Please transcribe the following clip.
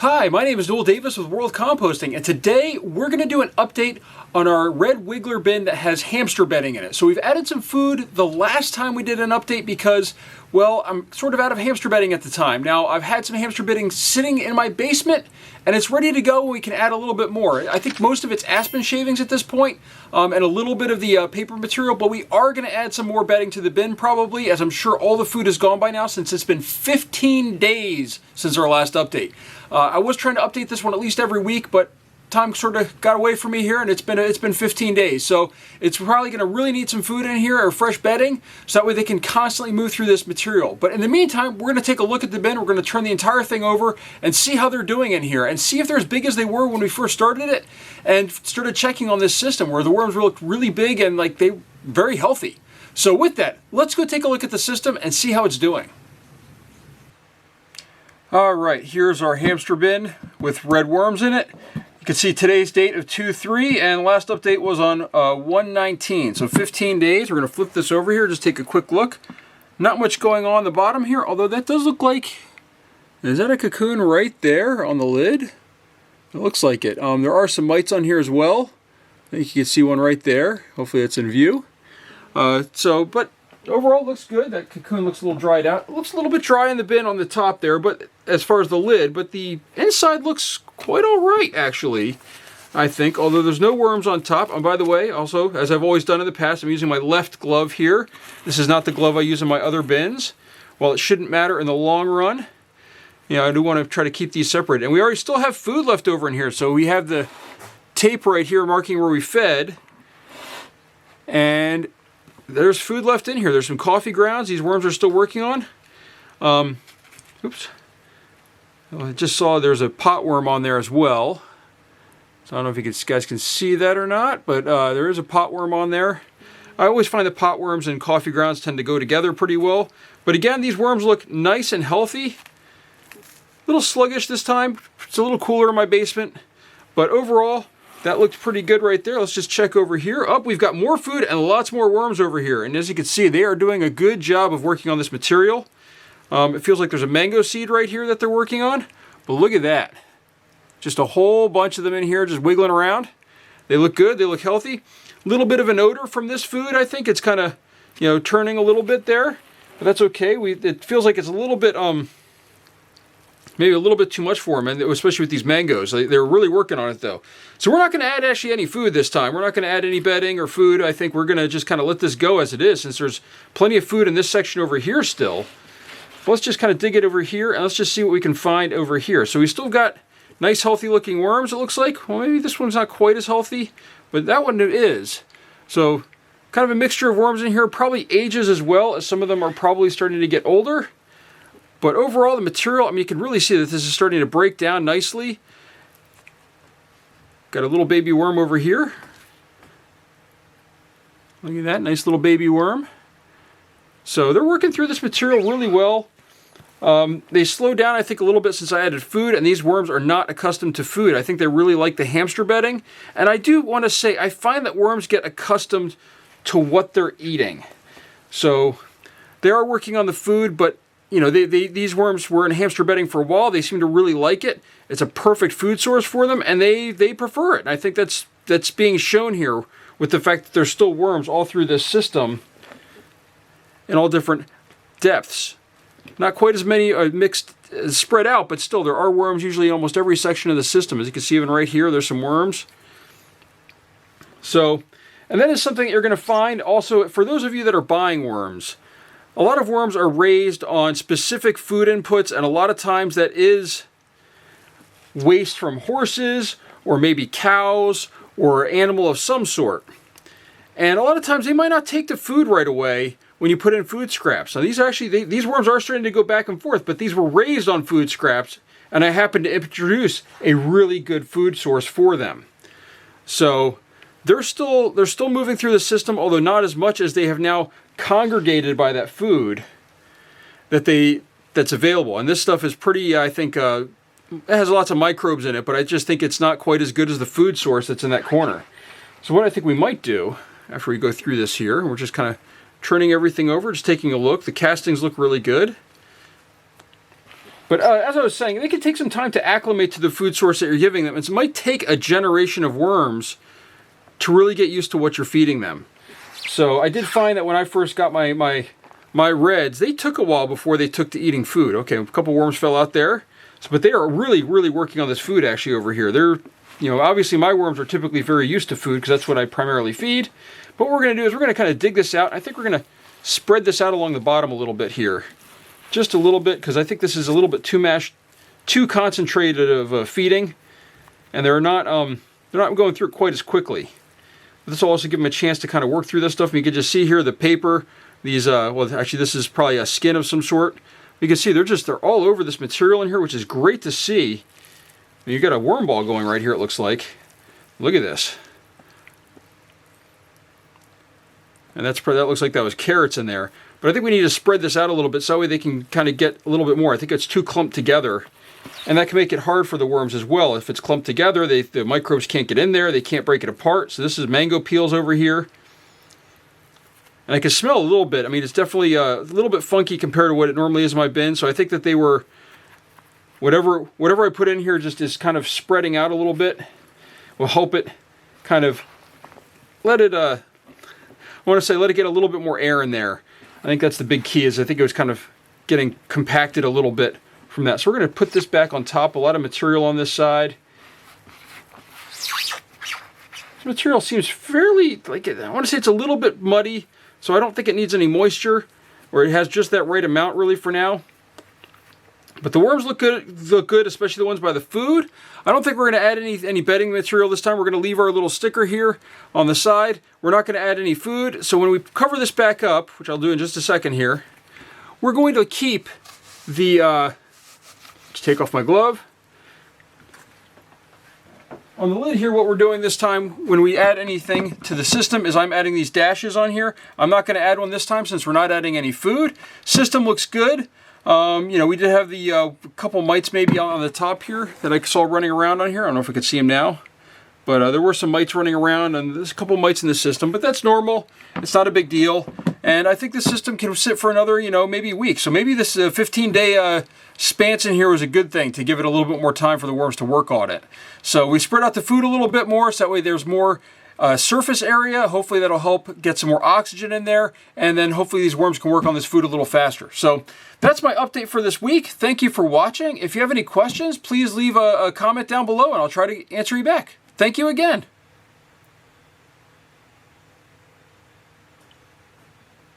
Hi, my name is Noel Davis with World Composting, and today we're going to do an update on our red wiggler bin that has hamster bedding in it. So we've added some food the last time we did an update because, well, I'm sort of out of hamster bedding at the time. Now, I've had some hamster bedding sitting in my basement, and it's ready to go. We can add a little bit more. I think most of it's aspen shavings at this point, and a little bit of the paper material, but we are going to add some more bedding to the bin probably, as I'm sure all the food is gone by now since it's been 15 days since our last update. I was trying to update this one at least every week, but time sort of got away from me here, and it's been 15 days. So it's probably going to really need some food in here or fresh bedding, so that way they can constantly move through this material. But in the meantime, we're going to take a look at the bin. We're going to turn the entire thing over and see how they're doing in here, and see if they're as big as they were when we first started it, and started checking on this system where the worms look really big and like they very healthy. So with that, let's go take a look at the system and see how it's doing. Alright, here's our hamster bin with red worms in it. You can see today's date of 2/3 and last update was on 1/19, so 15 days. We're going to flip this over here, just take a quick look. Not much going on the bottom here, although that does look like... Is that a cocoon right there on the lid? It looks like it. There are some mites on here as well. I think you can see one right there. Hopefully it's in view. But overall, it looks good. That cocoon looks a little dried out. It looks a little bit dry in the bin on the top there, but as far as the lid, but the inside looks quite all right, actually, I think, although there's no worms on top. And by the way, also, as I've always done in the past, I'm using my left glove here. This is not the glove I use in my other bins. While it shouldn't matter in the long run, I do want to try to keep these separate. And we already still have food left over in here, so we have the tape right here marking where we fed, and there's food left in here. There's some coffee grounds these worms are still working on. Oops. I just saw there's a potworm on there as well. So I don't know if you guys can see that or not, but there is a potworm on there. I always find that potworms and coffee grounds tend to go together pretty well. But again, these worms look nice and healthy. A little sluggish this time. It's a little cooler in my basement. But overall, that looked pretty good right there. Let's just check over here. Oh, we've got more food and lots more worms over here. And as you can see, they are doing a good job of working on this material. It feels like there's a mango seed right here that they're working on. But look at that. Just a whole bunch of them in here just wiggling around. They look good. They look healthy. A little bit of an odor from this food, I think. It's kind of, turning a little bit there. But that's okay. It feels like it's a little bit, maybe a little bit too much for them, and especially with these mangoes. They're really working on it, though. So we're not going to add actually any food this time. We're not going to add any bedding or food. I think we're going to just kind of let this go as it is, since there's plenty of food in this section over here still. Let's just kind of dig it over here, and let's just see what we can find over here. So we still got nice, healthy-looking worms, it looks like. Well, maybe this one's not quite as healthy, but that one is. So kind of a mixture of worms in here. Probably ages as well, as some of them are probably starting to get older. But overall, the material, you can really see that this is starting to break down nicely. Got a little baby worm over here. Look at that, nice little baby worm. So they're working through this material really well. They slowed down, I think, a little bit since I added food, and these worms are not accustomed to food. I think they really like the hamster bedding. And I do want to say, I find that worms get accustomed to what they're eating. So they are working on the food, but these worms were in hamster bedding for a while. They seem to really like it. It's a perfect food source for them, and they prefer it. And I think that's being shown here with the fact that there's still worms all through this system in all different depths. Not quite as many mixed, spread out, but still there are worms usually in almost every section of the system. As you can see, even right here, there's some worms. So, and that is something that you're going to find also for those of you that are buying worms. A lot of worms are raised on specific food inputs, and a lot of times that is waste from horses or maybe cows or animal of some sort. And a lot of times they might not take the food right away when you put in food scraps. Now these worms are starting to go back and forth, but these were raised on food scraps, and I happened to introduce a really good food source for them. So they're still moving through the system, although not as much as they have now congregated by that food that's available. And this stuff is pretty, I think, it has lots of microbes in it, but I just think it's not quite as good as the food source that's in that corner. So what I think we might do after we go through this here. We're just kind of turning everything over, just taking a look. The castings look really good. But as I was saying, they can take some time to acclimate to the food source that you're giving them. It might take a generation of worms to really get used to what you're feeding them. So I did find that when I first got my reds, they took a while before they took to eating food. Okay, a couple worms fell out there. So, but they are really, really working on this food actually over here. They're, you know, obviously my worms are typically very used to food because that's what I primarily feed. But what we're going to do is we're going to kind of dig this out. I think we're going to spread this out along the bottom a little bit here. Just a little bit, because I think this is a little bit too concentrated of feeding, and they're not going through it quite as quickly. But this will also give them a chance to kind of work through this stuff. And you can just see here the paper. These well, actually this is probably a skin of some sort. You can see they're all over this material in here, which is great to see. And you got a worm ball going right here. It looks like. Look at this. And that looks like that was carrots in there. But I think we need to spread this out a little bit so that way they can kind of get a little bit more. I think it's too clumped together. And that can make it hard for the worms as well. If it's clumped together, the microbes can't get in there. They can't break it apart. So this is mango peels over here. And I can smell a little bit. I mean, it's definitely a little bit funky compared to what it normally is in my bin. So I think that they were, whatever I put in here just is kind of spreading out a little bit. Will help it kind of let it, I want to say let it get a little bit more air in there. I think that's the big key, is I think it was kind of getting compacted a little bit from that. So we're going to put this back on top. A lot of material on this side. This material seems fairly, like, I want to say it's a little bit muddy, so I don't think it needs any moisture, or it has just that right amount really for now. But the worms look good, especially the ones by the food. I don't think we're going to add any bedding material this time. We're going to leave our little sticker here on the side. We're not going to add any food. So when we cover this back up, which I'll do in just a second here, we're going to keep the, just take off my glove. On the lid here, what we're doing this time when we add anything to the system is I'm adding these dashes on here. I'm not going to add one this time since we're not adding any food. System looks good. You know, we did have the couple mites maybe on the top here that I saw running around on here. I don't know if we could see them now. But there were some mites running around, and there's a couple mites in the system. But that's normal. It's not a big deal. And I think the system can sit for another, you know, maybe a week. So maybe this 15-day span in here was a good thing to give it a little bit more time for the worms to work on it. So we spread out the food a little bit more, so that way there's more surface area. Hopefully that'll help get some more oxygen in there, and then hopefully these worms can work on this food a little faster. So that's my update for this week. Thank you for watching. If you have any questions, please leave a comment down below and I'll try to answer you back. Thank you again.